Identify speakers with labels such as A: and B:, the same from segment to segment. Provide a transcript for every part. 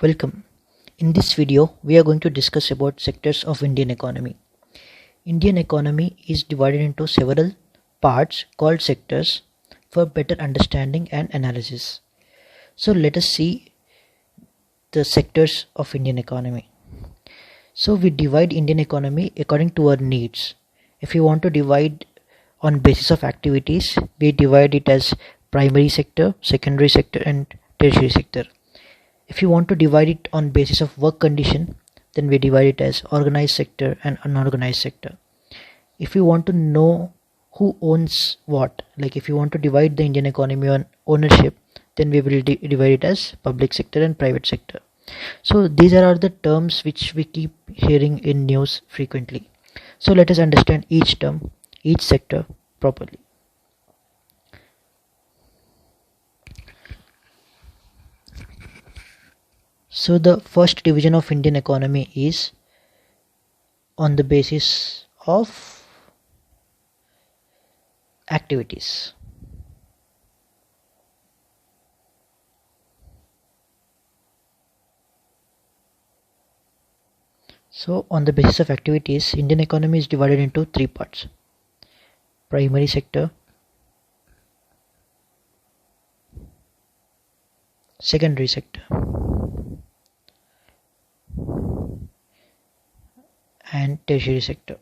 A: Welcome. In this video, we are going to discuss about sectors of Indian economy. Indian economy is divided into several parts called sectors for better understanding and analysis. So let us see the sectors of Indian economy. So we divide Indian economy according to our needs. If you want to divide on basis of activities, we divide it as primary sector, secondary sector and tertiary sector. If you want to divide it on basis of work condition, then we divide it as organized sector and unorganized sector. If you want to know who owns what, like if you want to divide the Indian economy on ownership, then we will divide it as public sector and private sector. So these are the terms which we keep hearing in news frequently. So let us understand each term, each sector properly. So the first division of Indian economy is on the basis of activities. So on the basis of activities, Indian economy is divided into three parts: primary sector, secondary sector and tertiary sector.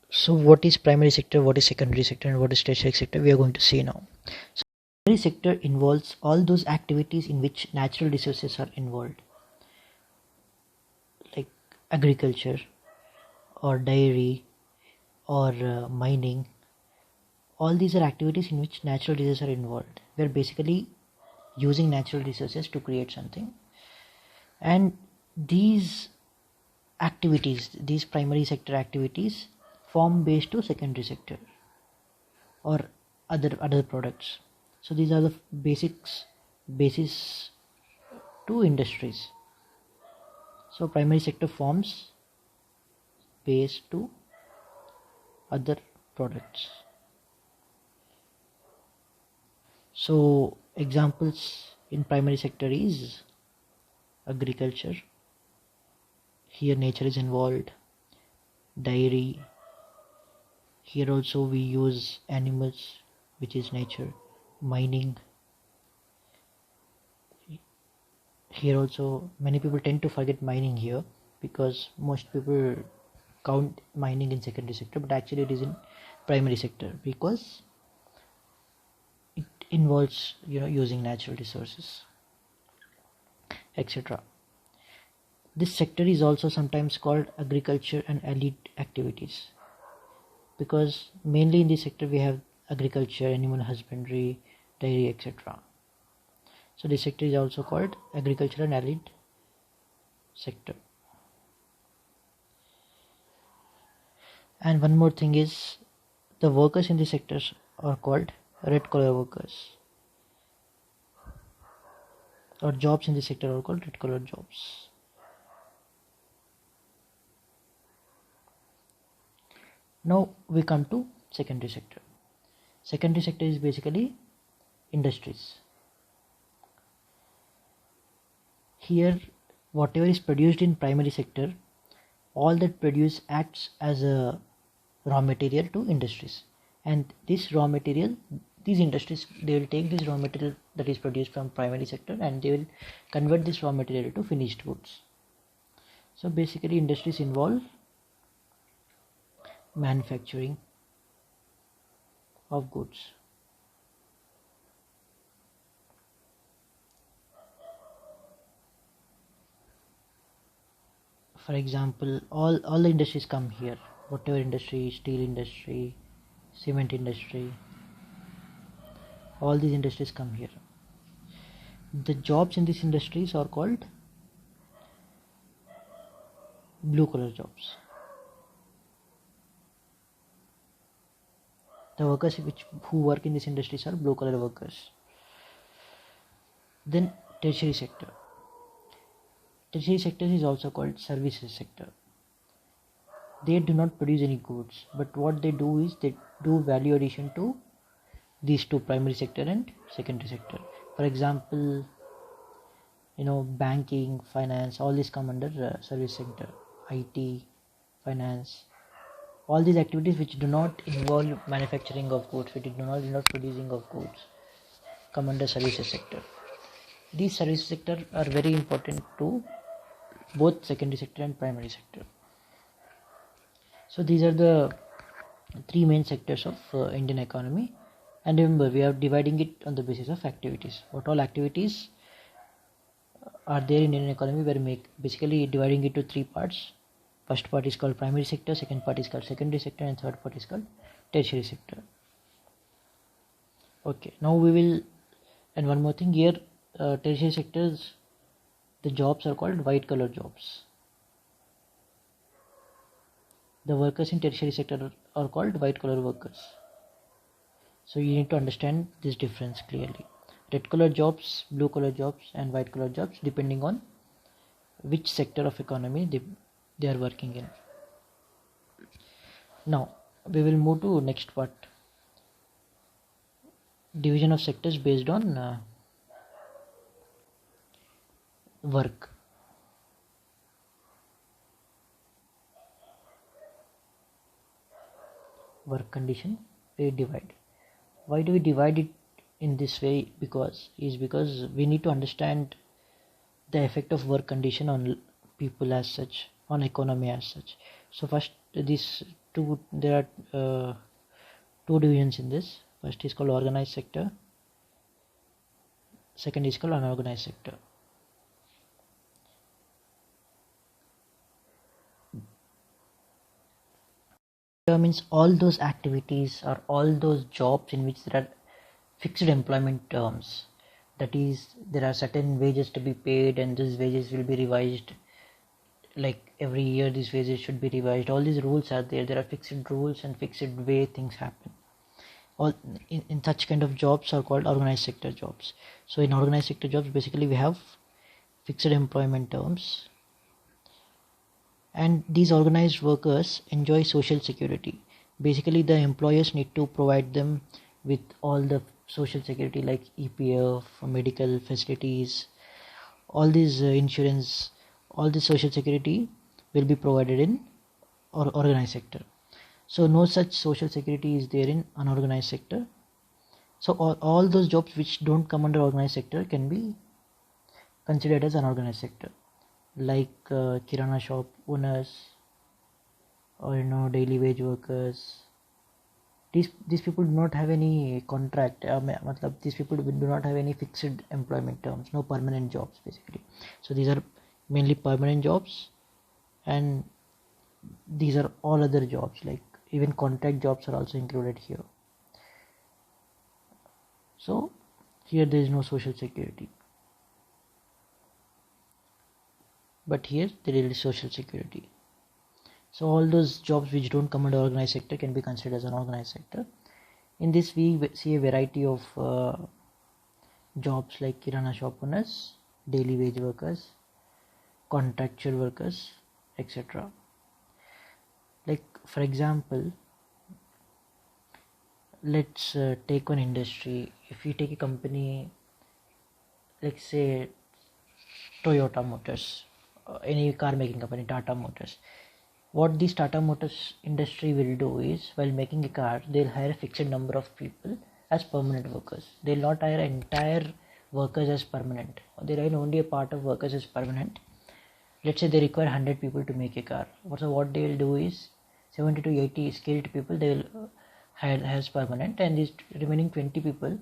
A: So what is primary sector, what is secondary sector and what is tertiary sector, we are going to see now. So primary sector involves all those activities in which natural resources are involved, like agriculture or dairy or mining. All these are activities in which natural resources are involved. We are basically using natural resources to create something, and these activities, these primary sector activities, form base to secondary sector or other products. So these are the basis to industries. So primary sector forms base to other products. So examples in primary sector is agriculture. Here nature is involved. Dairy. Here also we use animals, which is nature. Mining. Here also many people tend to forget mining here because most people count mining in secondary sector, but actually it is in primary sector because it involves using natural resources, etc. This sector is also sometimes called agriculture and allied activities because mainly in this sector we have agriculture, animal husbandry, dairy, etc. So this sector is also called agriculture and allied sector. And one more thing is the workers in these sectors are called red collar workers, or jobs in this sector are called red collar jobs. Now we come to secondary sector. Secondary sector is basically industries. Here whatever is produced in primary sector, all that produce acts as a raw material to industries, and this raw material, these industries, they will take this raw material that is produced from primary sector and they will convert this raw material to finished goods. So basically industries involve manufacturing of goods. For example, all the industries come here. Whatever industry, steel industry, cement industry, all these industries come here. The jobs in these industries are called blue collar jobs. The workers who work in these industries are blue collar workers. Then tertiary sector. Tertiary sector is also called services sector. They do not produce any goods, but what they do is they do value addition to these two, primary sector and secondary sector. For example, banking, finance, all these come under service sector. IT, finance, all these activities which do not involve manufacturing of goods, which do not involve producing of goods, come under services sector. These service sector are very important to both secondary sector and primary sector. So these are the three main sectors of Indian economy, and remember, we are dividing it on the basis of activities. What all activities are there in Indian economy? We are basically dividing it to three parts. First part is called primary sector, second part is called secondary sector, and third part is called tertiary sector. Okay, now we will, and one more thing here, tertiary sectors, the jobs are called white collar jobs. The workers in tertiary sector are called white collar workers. So you need to understand this difference clearly. Red collar jobs, blue collar jobs, and white collar jobs, depending on which sector of economy they are working in. Now we will move to next part, division of sectors based on work. Work condition, we divide. Why do we divide it in this way? Because we need to understand the effect of work condition on people as such, on economy as such. So first, there are two divisions in this. First is called organized sector, second is called unorganized sector. Means all those activities or all those jobs in which there are fixed employment terms, that is, there are certain wages to be paid and these wages will be revised, like every year these wages should be revised. All these rules are there are fixed rules and fixed way things happen. All in such kind of jobs are called organized sector jobs. So in organized sector jobs, basically we have fixed employment terms, and these organized workers enjoy social security. Basically the employers need to provide them with all the social security like EPF, medical facilities, all these insurance, all this social security will be provided in organized sector. So no such social security is there in unorganized sector. So all those jobs which don't come under organized sector can be considered as unorganized sector, like kirana shop owners, or daily wage workers. These people do not have any contract, these people do not have any fixed employment terms, no permanent jobs basically. So these are mainly permanent jobs, and these are all other jobs, like even contract jobs are also included here. So here there is no social security, but here there is social security. So all those jobs which don't come under organized sector can be considered as an organized sector. In this we see a variety of jobs like kirana shop owners, daily wage workers, contractual workers, etc. Like for example, let's take one industry. If you take a company, let's say Toyota Motors, any car making company, Tata Motors. What this Tata Motors industry will do is, while making a car, they'll hire a fixed number of people as permanent workers. They'll not hire entire workers as permanent. They hire only a part of workers as permanent. Let's say they require 100 people to make a car. So what they will do is 70 to 80 skilled people they will hire as permanent, and these remaining 20 people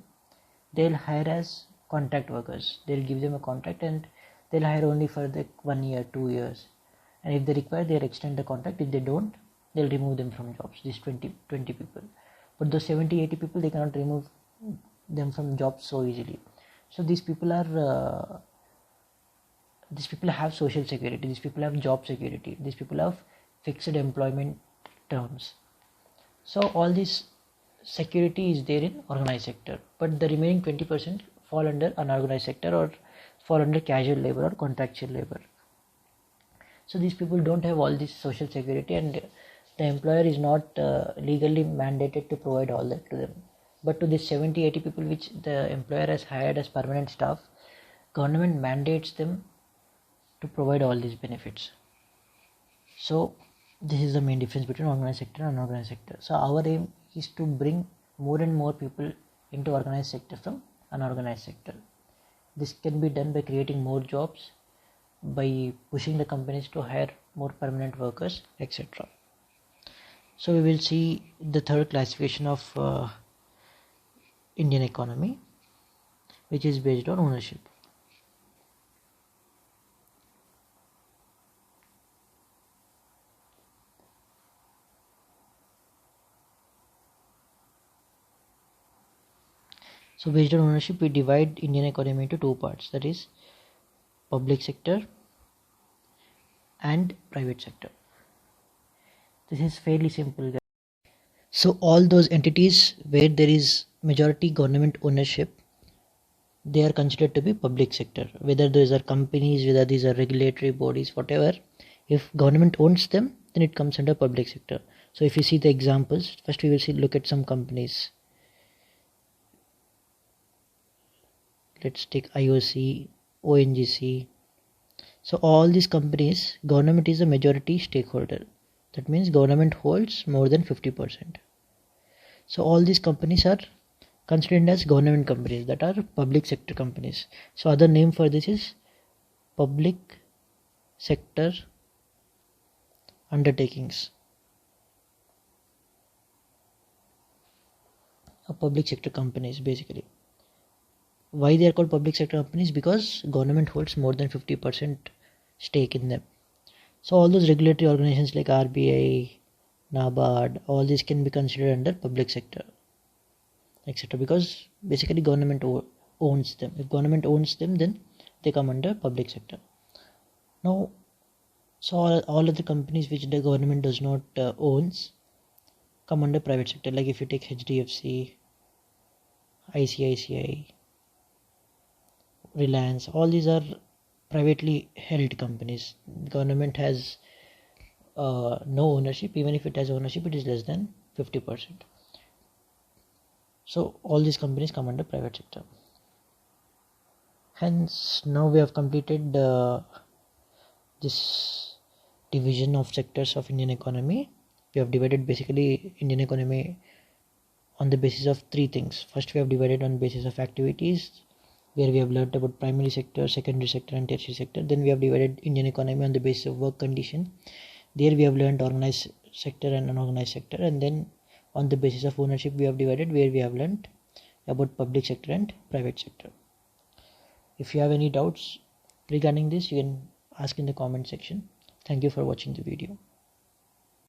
A: they'll hire as contract workers. They'll give them a contract and they'll hire only for the 1 year, 2 years. And if they require, they'll extend the contract. If they don't, they'll remove them from jobs, these 20 people. But those 70, 80 people, they cannot remove them from jobs so easily. So these people have social security, these people have job security, these people have fixed employment terms. So all this security is there in organized sector, but the remaining 20% fall under unorganized sector or fall under casual labor or contractual labor. So these people don't have all this social security, and the employer is not legally mandated to provide all that to them. But to this 70-80 people which the employer has hired as permanent staff, government mandates them to provide all these benefits. So this is the main difference between organized sector and unorganized sector. So our aim is to bring more and more people into organized sector from unorganized sector. This can be done by creating more jobs, by pushing the companies to hire more permanent workers, etc. So we will see the third classification of Indian economy, which is based on ownership. So based on ownership, we divide Indian economy into two parts, that is public sector and private sector. This is fairly simple, guys. So all those entities where there is majority government ownership, they are considered to be public sector. Whether those are companies, whether these are regulatory bodies, whatever, if government owns them, then it comes under public sector. So if you see the examples, first we will look at some companies. Let's take IOC, ONGC. So all these companies, government is a majority stakeholder. That means government holds more than 50%. So all these companies are considered as government companies, that are public sector companies. So other name for this is public sector undertakings, or public sector companies basically. Why they are called public sector companies? Because government holds more than 50% stake in them. So all those regulatory organizations like RBI, NABARD, all these can be considered under public sector, etc. Because basically government owns them. If government owns them, then they come under public sector. Now, so all other companies which the government does not owns come under private sector. Like if you take HDFC, ICICI, Reliance, all these are privately held companies. Government has no ownership. Even if it has ownership, it is less than 50%. So all these companies come under private sector. Hence now we have completed this division of sectors of Indian economy. We have divided basically Indian economy on the basis of three things. First, we have divided on basis of activities, where we have learned about primary sector, secondary sector and tertiary sector. Then we have divided Indian economy on the basis of work condition. There we have learned organized sector and unorganized sector. And then on the basis of ownership we have divided, where we have learned about public sector and private sector. If you have any doubts regarding this, you can ask in the comment section. Thank you for watching the video.